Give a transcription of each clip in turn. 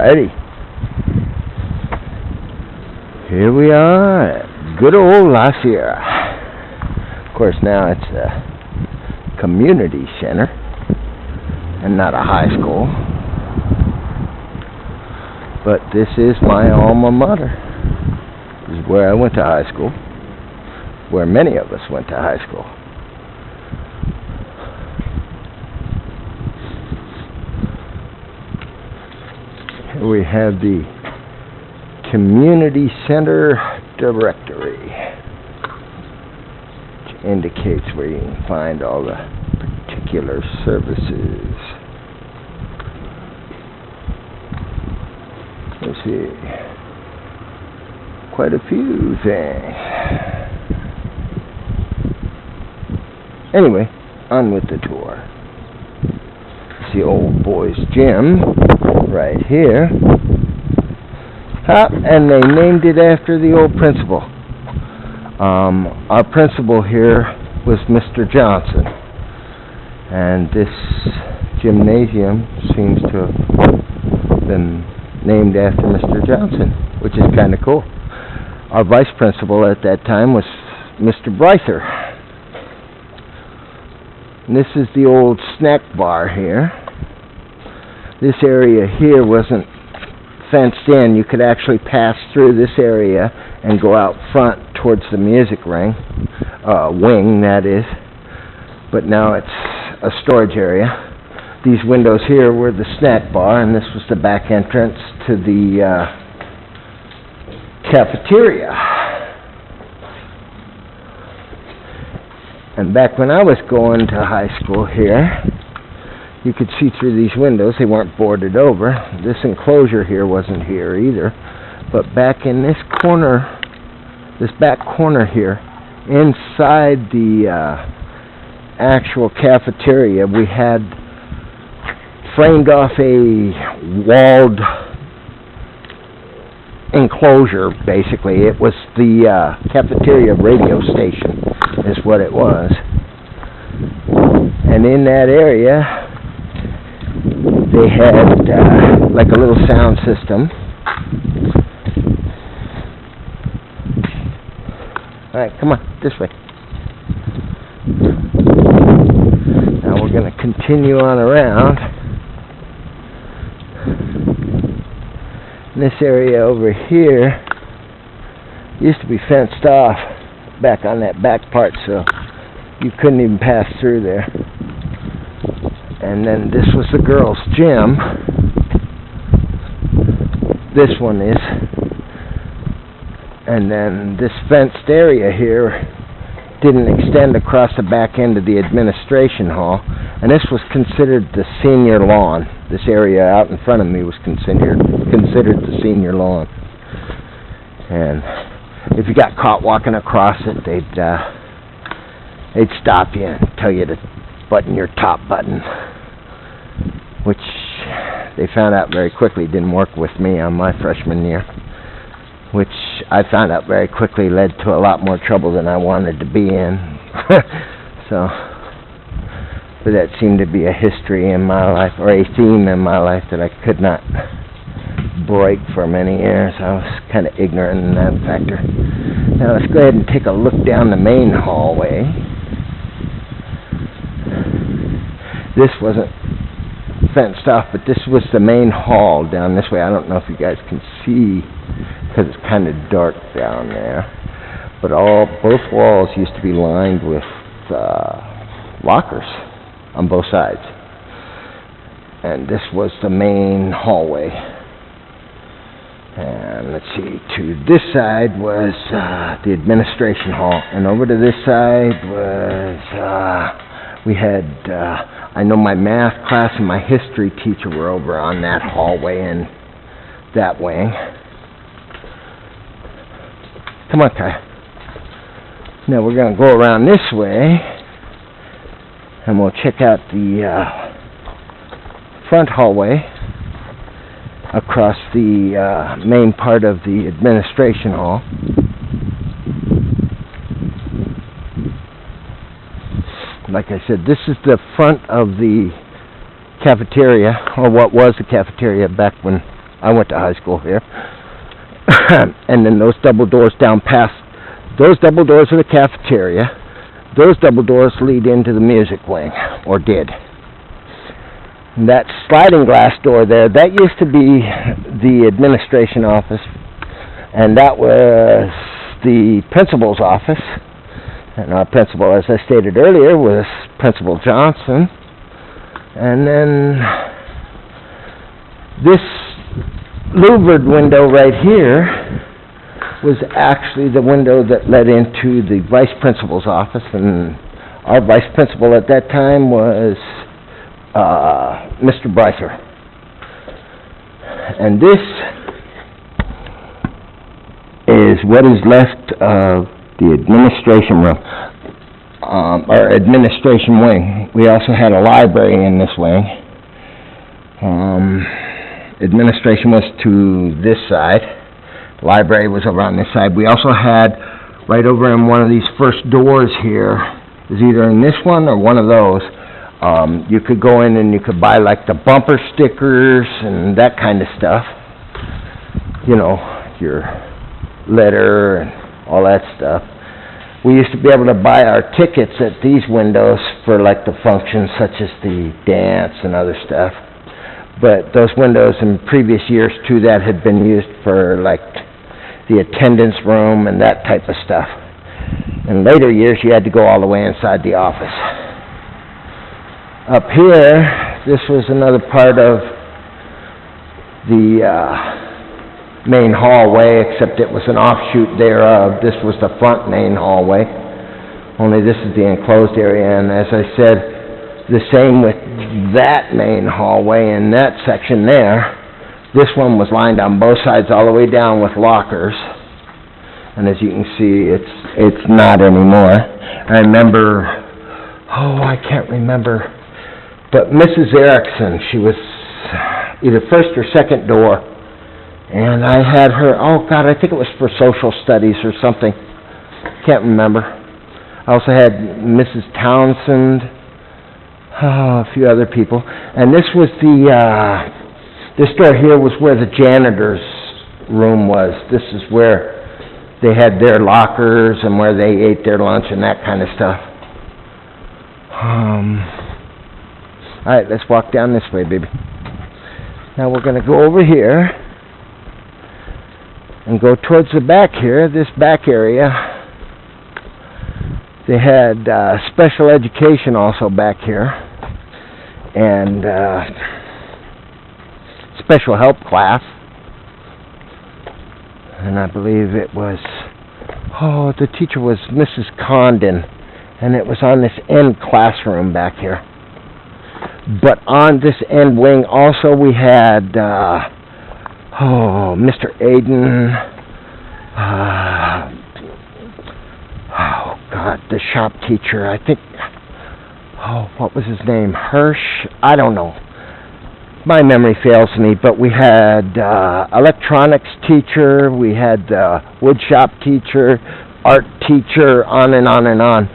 Alrighty. Here we are at good old La Sierra. Of course, now it's a community center and not a high school. But this is my alma mater. This is where I went to high school. Where many of us went to high school. Here we have the Community Center Directory, which indicates where you can find all the particular services. Let's see. Quite a few things. Anyway, on with the tour. It's the old boys' gym right here. And they named it after the old principal. Our principal here was Mr. Johnson. And this gymnasium seems to have been named after Mr. Johnson, which is kind of cool. Our vice principal at that time was Mr. Bryther. And this is the old snack bar here. This area here wasn't fenced in. You could actually pass through this area and go out front towards the music wing, that is. But now it's a storage area. These windows here were the snack bar, and this was the back entrance to the cafeteria. And back when I was going to high school here, you could see through these windows. They weren't boarded over. This enclosure here wasn't here either. But back in this corner, this back corner here, inside the actual cafeteria, we had framed off a walled enclosure, basically. It was the cafeteria radio station, is what it was. And in that area, they had like a little sound system. Alright, come on, this way. Now we're going to continue on around. This area over here used to be fenced off back on that back part, so you couldn't even pass through there. And then this was the girls' gym. This one is. And then this fenced area here didn't extend across the back end of the administration hall. And this was considered the senior lawn. This area out in front of me was considered the senior lawn. And if you got caught walking across it, they'd stop you and tell you to button your top button, which they found out very quickly didn't work with me on my freshman year, which I found out very quickly led to a lot more trouble than I wanted to be in. But that seemed to be a history in my life, or a theme in my life, that I could not break for many years. I was kind of ignorant in that factor. Now let's go ahead and take a look down the main hallway. This wasn't fenced off, but this was the main hall down this way. I don't know if you guys can see because it's kind of dark down there. But both walls used to be lined with lockers on both sides. And this was the main hallway. And let's see, to this side was the administration hall. And over to this side was, we had, I know my math class and my history teacher were over on that hallway and that wing. Come on, Kai. Now we're going to go around this way, and we'll check out the front hallway across the main part of the administration hall. Like I said, this is the front of the cafeteria, or what was the cafeteria back when I went to high school here. And then those double doors down past, those double doors are the cafeteria. Those double doors lead into the music wing, or did. And that sliding glass door there, that used to be the administration office, and that was the principal's office. And our principal, as I stated earlier, was Principal Johnson. And then this louvered window right here was actually the window that led into the vice principal's office, and our vice principal at that time was Mr. Brycer. And this is what is left of the administration room, or administration wing. We also had a library in this wing. Administration was to this side. Library was over on this side. We also had, right over in one of these first doors here, is either in this one or one of those, you could go in and you could buy like the bumper stickers and that kind of stuff. You know, your letter and all that stuff. We used to be able to buy our tickets at these windows for like the functions such as the dance and other stuff. But those windows in previous years too, that had been used for like the attendance room and that type of stuff. In later years you had to go all the way inside the office. Up here, this was another part of the main hallway, except it was an offshoot thereof. This was the front main hallway, only this is the enclosed area. And as I said, the same with that main hallway and that section there. This one was lined on both sides all the way down with lockers, and as you can see, it's not anymore. I remember, I can't remember, but Mrs. Erickson, she was either first or second door, and I had her, I think it was for social studies or something, can't remember. I also had Mrs. Townsend, a few other people, and this was this door here was where the janitor's room was. This is where they had their lockers and where they ate their lunch and that kind of stuff. All right, let's walk down this way, baby. Now we're going to go over here and go towards the back here, this back area. They had special education also back here, and special help class. And I believe it was, the teacher was Mrs. Condon, and it was on this end classroom back here. But on this end wing also we had, Mr. Aiden, the shop teacher, I think, what was his name, Hirsch? I don't know. My memory fails me, but we had electronics teacher, we had wood shop teacher, art teacher, on and on and on.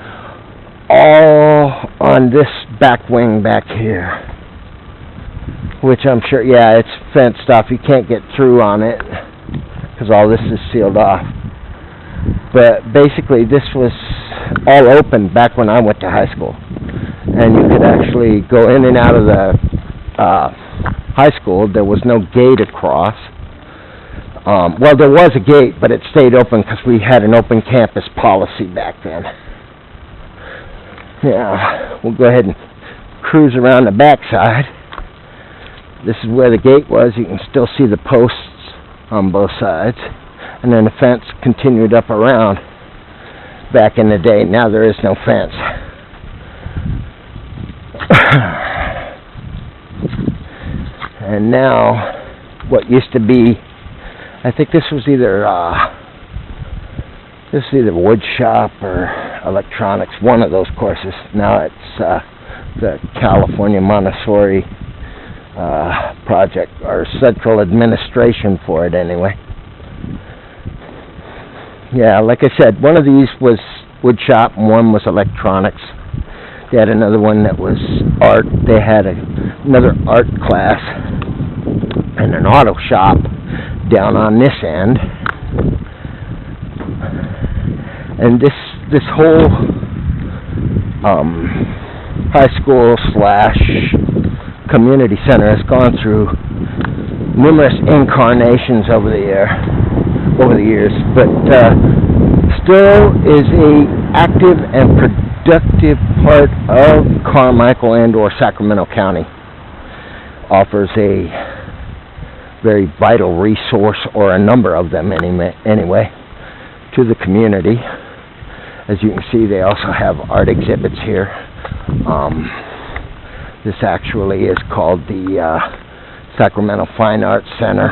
All on this back wing back here. Which I'm sure, it's fenced off. You can't get through on it because all this is sealed off. But basically this was all open back when I went to high school. And you could actually go in and out of the high school. There was no gate across. Well, there was a gate, but it stayed open because we had an open campus policy back then. Yeah, we'll go ahead and cruise around the back side. This is where the gate was. You can still see the posts on both sides. And then the fence continued up around back in the day. Now there is no fence. And now, what used to be, I think this was either wood shop or electronics, one of those courses. Now it's the California Montessori project, or central administration for it anyway. Yeah, like I said, one of these was wood shop and one was electronics. They had another one that was art. They had another art class. and an auto shop down on this end. And this whole high school slash community center has gone through numerous incarnations over the years, but still is a active and productive part of Carmichael and or Sacramento County. Offers a very vital resource, or a number of them anyway, to the community. As you can see, they also have art exhibits here. This actually is called the Sacramento Fine Arts Center.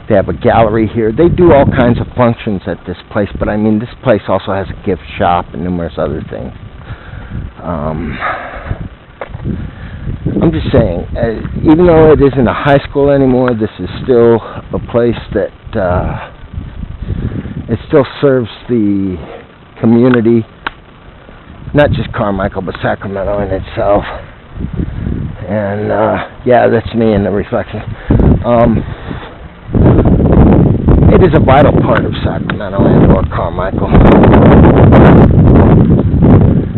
They have a gallery here. They do all kinds of functions at this place, but I mean, this place also has a gift shop and numerous other things. I'm just saying, even though it isn't a high school anymore, this is still a place that it still serves the community, not just Carmichael, but Sacramento in itself. And yeah, that's me in the reflection. It is a vital part of Sacramento and or Carmichael.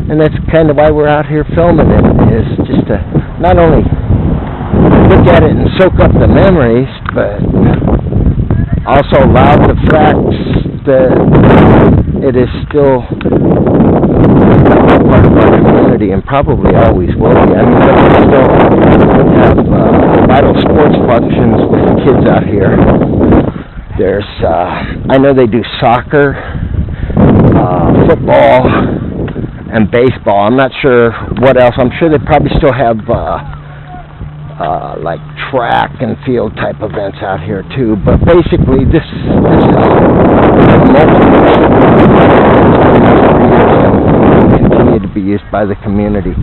And that's kind of why we're out here filming it, is just to not only look at it and soak up the memories, but also allow the facts that it is still part of our community and probably always will be. I mean, we still have vital sports functions with the kids out here. There's, I know they do soccer, football, and baseball. I'm not sure what else. I'm sure they probably still have like track and field type events out here too. But basically, this is a continue to be used by the community.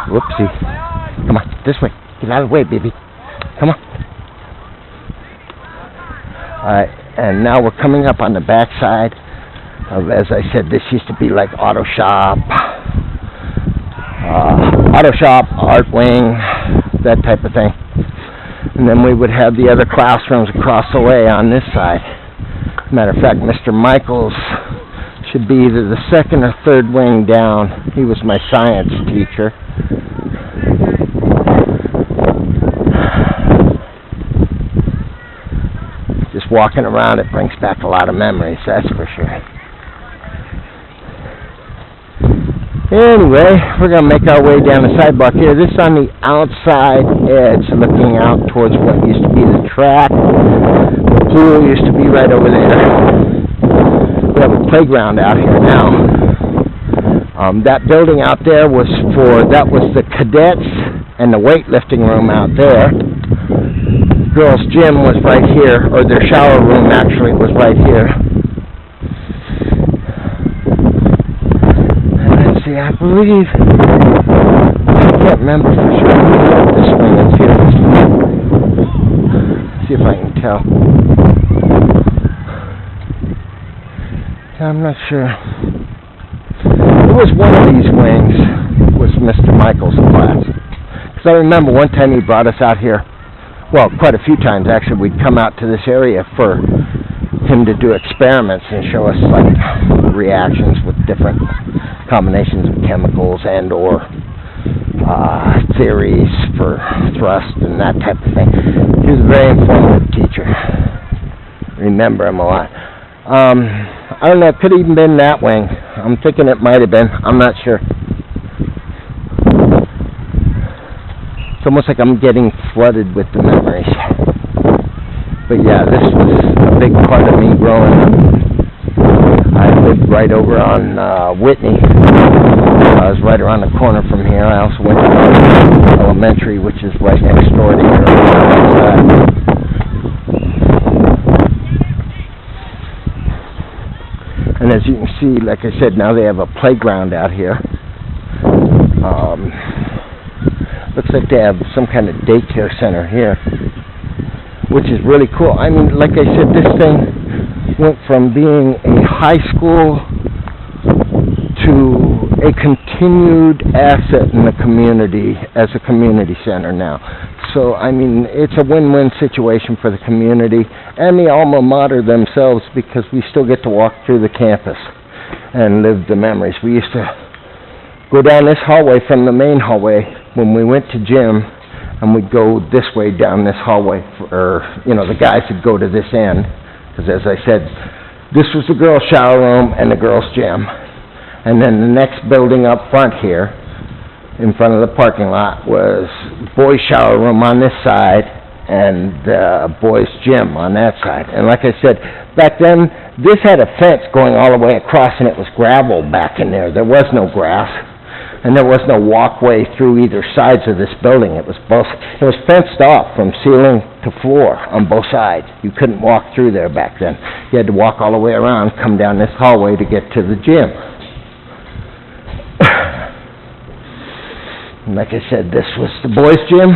Whoopsie. Come on, this way. Get out of the way, baby. Come on. Alright, and now we're coming up on the back side of, as I said, this used to be like auto shop, art wing, that type of thing. And then we would have the other classrooms across the way on this side. Matter of fact, Mr. Michaels should be either the second or third wing down. He was my science teacher. Just walking around, it brings back a lot of memories, that's for sure. Anyway, we're going to make our way down the sidewalk here. This is on the outside edge, looking out towards what used to be the track. The pool used to be right over there. We have a playground out here now. That building out there was that was the cadets and the weightlifting room out there. Girls' gym was right here, or their shower room actually was right here. And let's see, I believe, I can't remember for sure this wing is here. See if I can tell. I'm not sure. It was one of these wings, was Mr. Michael's class. Because I remember one time he brought us out here, well, quite a few times actually, we'd come out to this area for him to do experiments and show us like reactions with different combinations of chemicals and or theories for thrust and that type of thing. He was a very informative teacher. Remember him a lot. I don't know, it could have even been that wing. I'm thinking it might have been. I'm not sure. It's almost like I'm getting flooded with the memories. But yeah, this was a big part of me growing up. I lived right over on Whitney. I was right around the corner from here. I also went to elementary, which is right next door to here. And as you you can see, like I said, now they have a playground out here. Looks like they have some kind of daycare center here, which is really cool. I mean, like I said, this thing went from being a high school to a continued asset in the community as a community center now. So, I mean, it's a win-win situation for the community and the alma mater themselves, because we still get to walk through the campus and live the memories. We used to go down this hallway from the main hallway when we went to gym, and we'd go this way down this hallway, or, you know, the guys would go to this end, because as I said, this was the girls' shower room and the girls' gym. And then the next building up front here, in front of the parking lot, was boys' shower room on this side and boys' gym on that side. And like I said, back then, this had a fence going all the way across, and it was gravel back in there. There was no grass, and there was no walkway through either sides of this building. It was fenced off from ceiling to floor on both sides. You couldn't walk through there back then. You had to walk all the way around, come down this hallway to get to the gym. And like I said, this was the boys' gym.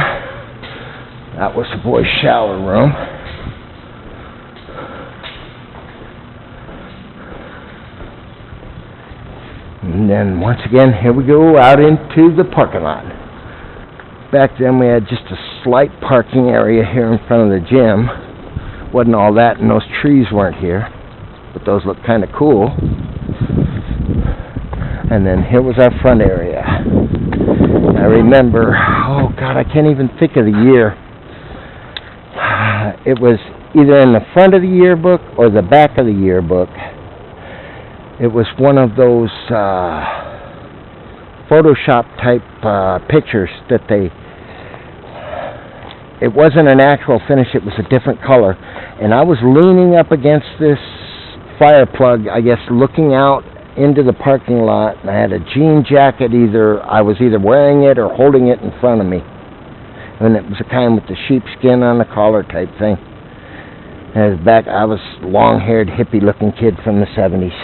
That was the boys' shower room. And then once again, here we go out into the parking lot. Back then we had just a slight parking area here in front of the gym. Wasn't all that, and those trees weren't here, but those look kind of cool. And then here was our front area. I remember, oh God, I can't even think of the year. It was either in the front of the yearbook or the back of the yearbook. It was one of those Photoshop type pictures that it wasn't an actual finish, it was a different color. And I was leaning up against this fire plug, I guess, looking out into the parking lot, and I had a jean jacket. I was either wearing it or holding it in front of me, and it was a kind with the sheepskin on the collar type thing. And back, I was long-haired, hippie-looking kid from the 70s.